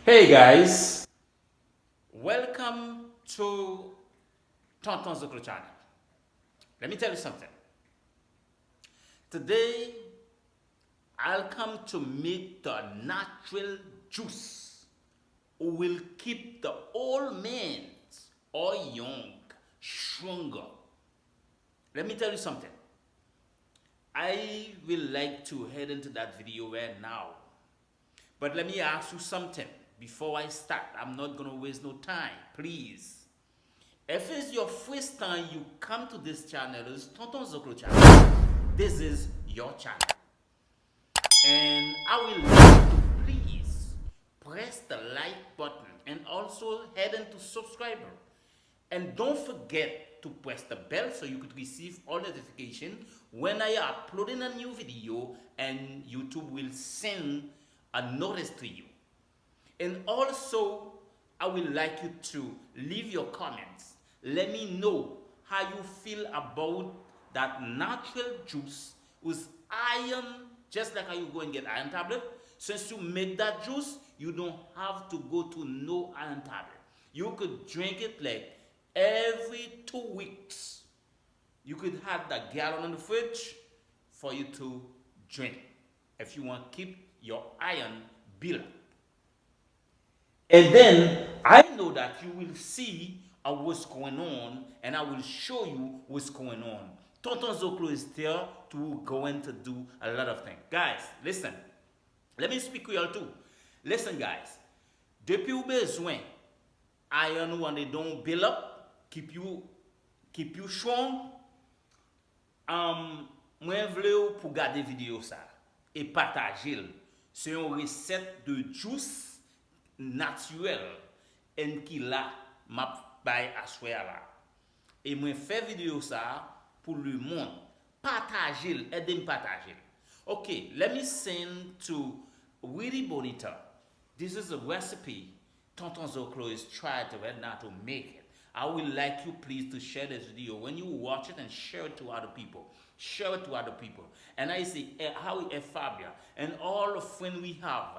Hey guys, welcome to Tontonzoklo channel. Let me tell you something. Today, I'll come to make the natural juice who will keep the old man or young stronger. Let me tell you something. I will like to head into that video right now. But let me ask you something before I start. I'm not going to waste no time, please. If it's your first time you come to this channel, it's Tontonzoklo channel. This is your channel. And I will like to please press the like button and also head into subscriber. And don't forget to press the bell so you could receive all notifications when I am uploading a new video and YouTube will send a notice to you. And also, I would like you to leave your comments. Let me know how you feel about that natural juice with iron, just like how you go and get iron tablet. Since you make that juice, you don't have to go to no iron tablet. You could drink it like every 2 weeks. You could have that gallon in the fridge for you to drink if you want to keep your iron built. And then I know that you will see what's going on, and I will show you what's going on. Tontonzoklo is there to going to do a lot of things. Guys, listen. Let me speak with you too. Listen, guys. Depuis ou besoin iron when they don't build up, keep you strong. Moi vle ou pour garder vidéo ça et partager. C'est une recette de juice naturel en qui là m'a bay assoya là. Et moi fait vidéo ça pour le monde. Partager, aidez-moi partager. Okay, let me send to Willy Bonita. This is a recipe Tontonzoklo is trying to right now to make it. I would like you please to share this video. When you watch it and share it to other people. Share it to other people. And I say, how Fabia and all the friends we have,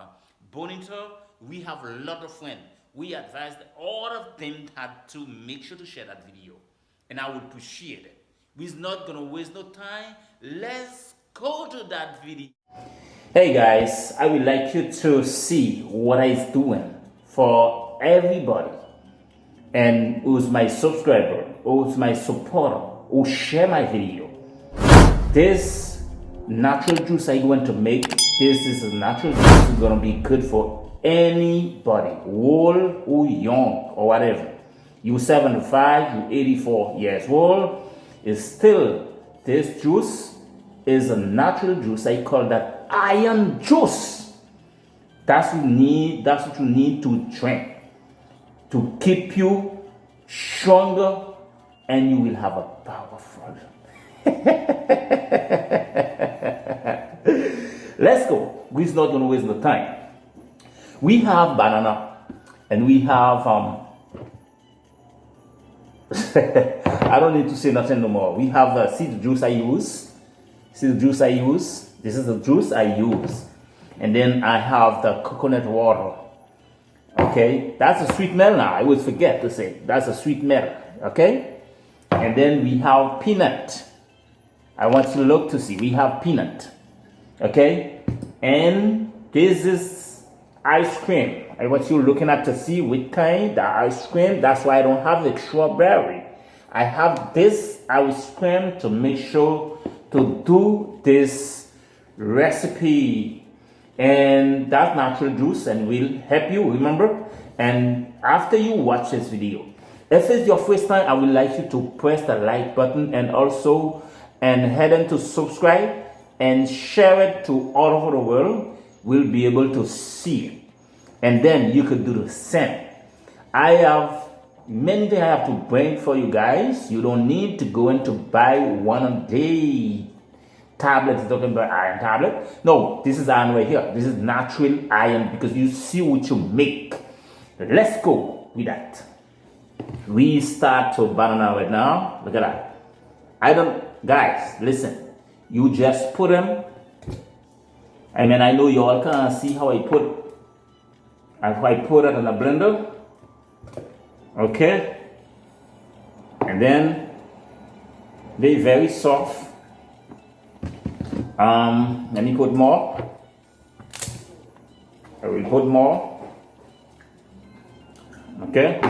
Bonita, we have a lot of friends. We advise all of them had to make sure to share that video. And I would appreciate it. We're not going to waste no time. Let's go to that video. Hey guys, I would like you to see what I'm doing for everybody. And who's my subscriber, who's my supporter, who share my video. This natural juice I'm going to make, this is a natural juice that's going to be good for anybody, old or young or whatever. You 75, you 84 years old, is still, this juice is a natural juice. I call that iron juice. That's what you need to drink to keep you stronger, and you will have a powerful. Let's go. We're not going to waste no time. We have banana, and we have I don't need to say nothing no more. We have seed juice I use. Seed juice I use. This is the juice I use, and then I have the coconut water. Okay, that's a sweet melon. I always forget to say that's a sweet melon. Okay, and then we have peanut. I want you to look to see we have peanut. Okay, and this is ice cream. I want you looking at to see which kind the ice cream. That's why I don't have the strawberry. I have this ice cream to make sure to do this recipe. And that's natural juice and will help you, remember? And after you watch this video, if it's your first time, I would like you to press the like button and also head into subscribe and share it to all over the world. We'll be able to see it. And then you could do the same. I have many things I have to bring for you guys. You don't need to go in to buy one a day tablet. Talking about iron tablet. No, this is iron right here. This is natural iron because you see what you make. Let's go with that. We start to banana right now. Look at that. Guys, listen. You just put them. I mean, I know you all can't see how I put I put it in a blender. Okay. And then they're very soft. Let me put more. I will put more. Okay.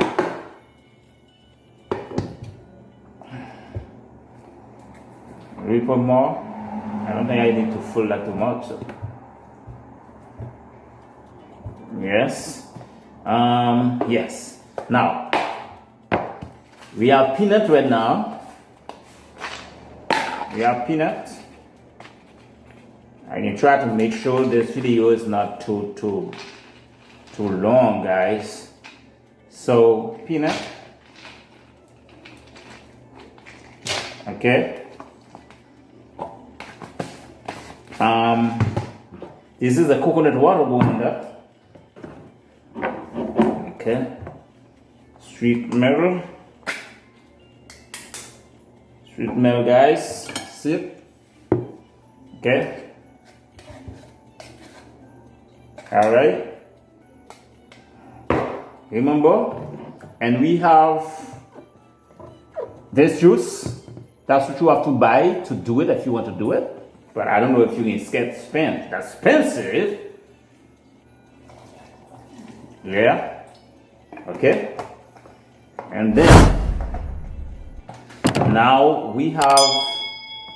We put more. I don't think I need to fill that too much. So. Yes. Yes. Now we have peanut right now. We have peanut. I can try to make sure this video is not too long, guys. So peanut. Okay. This is the coconut water going in there. Okay. Sweet melon. Sweet melon, guys. Sip. Okay. All right. Remember, and we have this juice. That's what you have to buy to do it if you want to do it. But I don't know if you can get spent. That's expensive. Yeah. Okay. And then now we have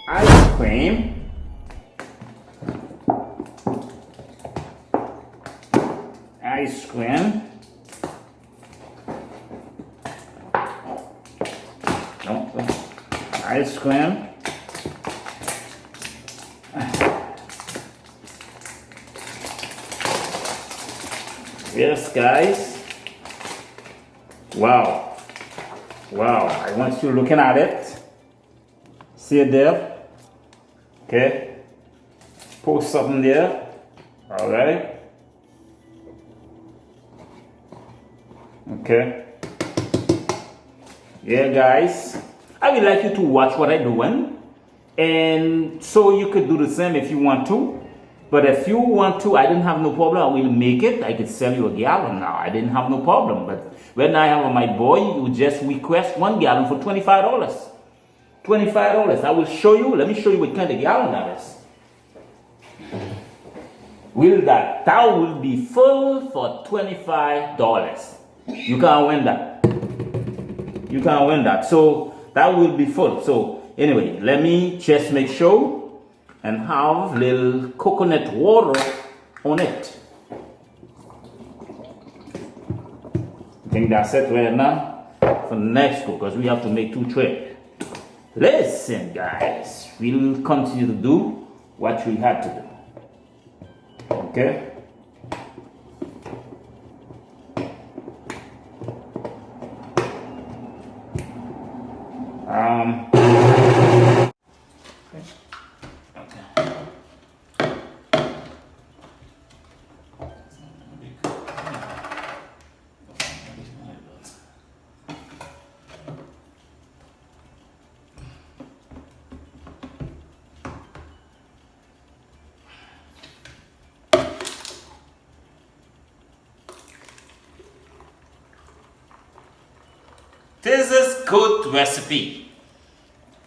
ice cream. Ice cream. No. Ice cream. Yes, guys. Wow. Wow. I want you looking at it. See it there? Okay. Put something there. All right. Okay. Yeah, guys. I would like you to watch what I'm doing. And so you could do the same if you want to. But if you want to, I didn't have no problem. I will make it. I could sell you a gallon now. I didn't have no problem. But when I have my boy, you just request 1 gallon for $25. $25. I will show you. Let me show you what kind of gallon that is. That will be full for $25. You can't win that. You can't win that. So that will be full. So anyway, let me just make sure and have little coconut water on it. I think that's it right now for next go, because we have to make 2 trips. Listen, guys, we'll continue to do what we had to do. Okay? This is good recipe.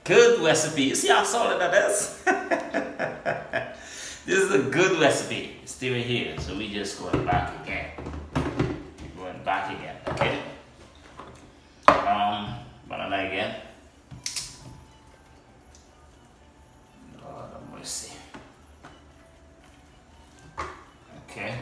Good recipe. You see how solid that is? This is a good recipe. It's still here. So we just going back again. We're going back again. Okay? Banana again. Lord have mercy. Okay.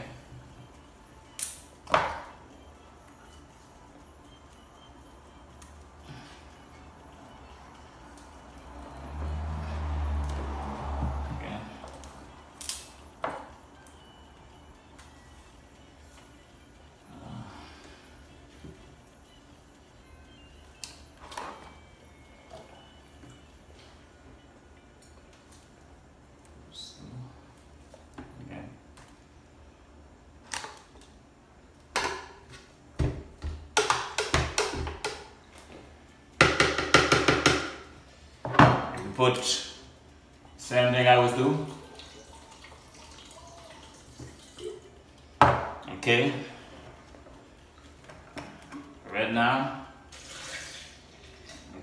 Put same thing I was doing. Okay. right now.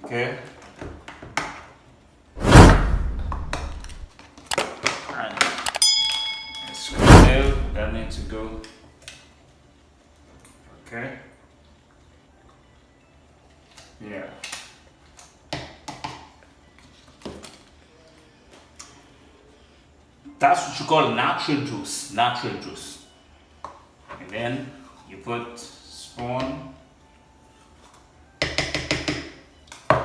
Okay. Alright. Screw that needs to go. Okay. Yeah. That's what you call natural juice. Natural juice. And then you put spoon.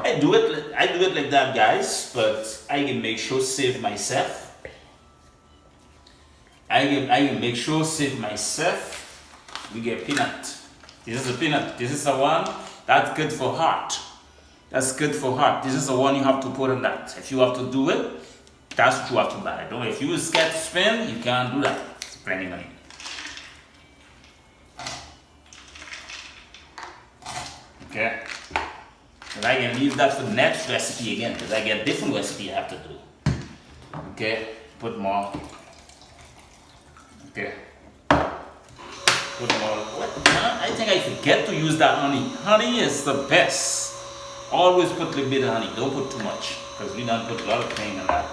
I do it like that, guys, but I can make sure save myself. I can make sure save myself. We get peanut. This is a peanut. This is the one that's good for heart. That's good for heart. This is the one you have to put in that. If you have to do it, that's what you have to buy. Don't. If you scared to spend, you can't do that. Spending money. Okay. And I can leave that for the next recipe again, because I get different recipe I have to do. Okay. Put more. Okay. Put more. What? I think I forget to use that honey. Honey is the best. Always put a little bit of honey. Don't put too much, because we don't put a lot of thing in that.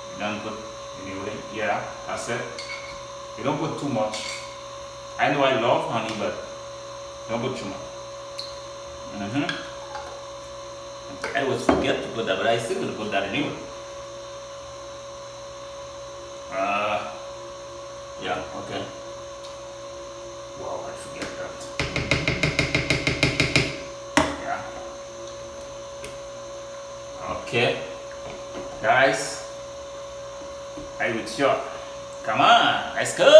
We don't put anyway. Yeah, that's it. You don't put too much. I know I love honey, but don't put too much. I always forget to put that, but I still will put that anyway. Yeah, okay. Wow, I forget that. Yeah. Okay. Guys, I will show. Come on, let's go.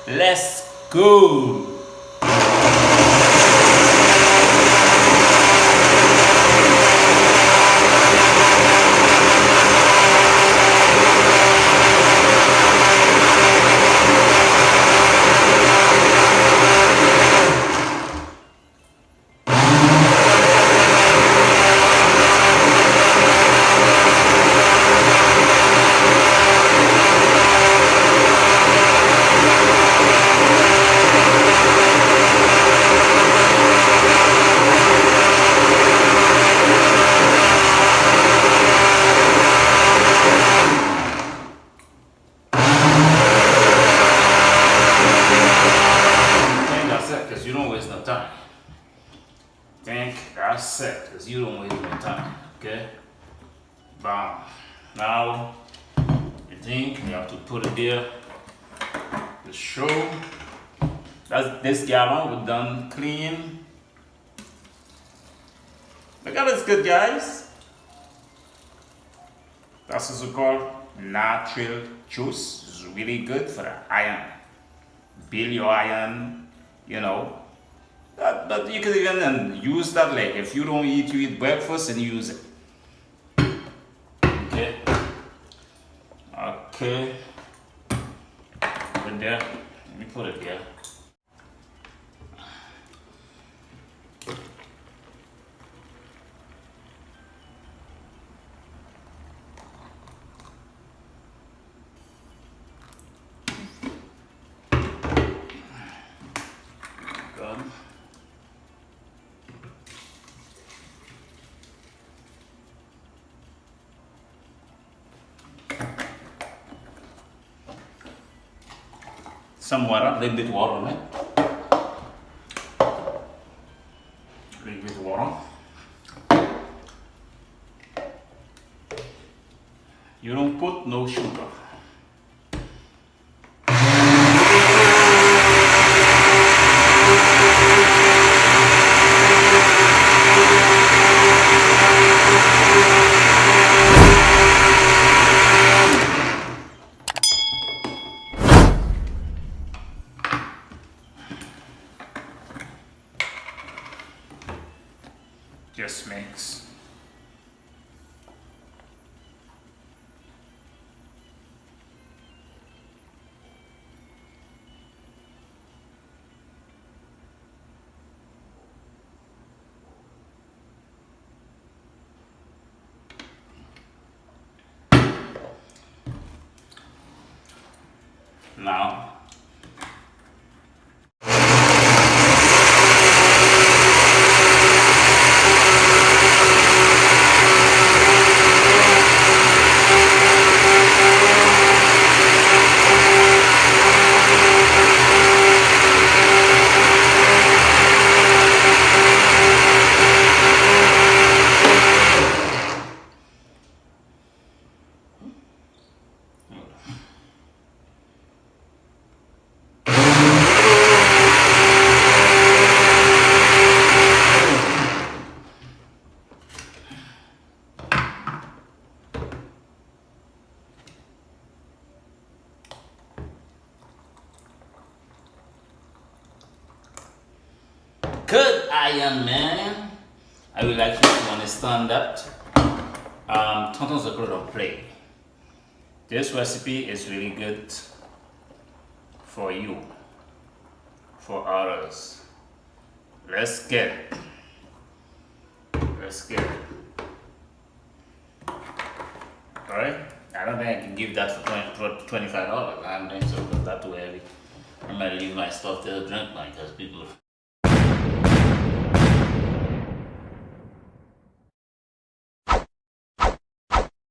Let's go. That's it, because you don't waste no time. Okay? Bam. Now, I think you have to put it there to show. That's this gallon, we're done clean. Look at this good, guys. That's what we call natural juice. It's really good for the iron. Build your iron, you know. But you can even use that, like if you don't eat, you eat breakfast and use it. Okay. Okay. Put it there. Let me put it there. Good. Some water, a little bit water, right? A little bit water. You don't put no sugar. Just mix. Now, good iron man. I would like you to understand that Tontonzoklo don't play. This recipe is really good for you, for others. Let's get it. Let's get it. Alright? I don't think I can give that for $25. I don't think so, because that's too heavy. I might leave my stuff there to drink like, because people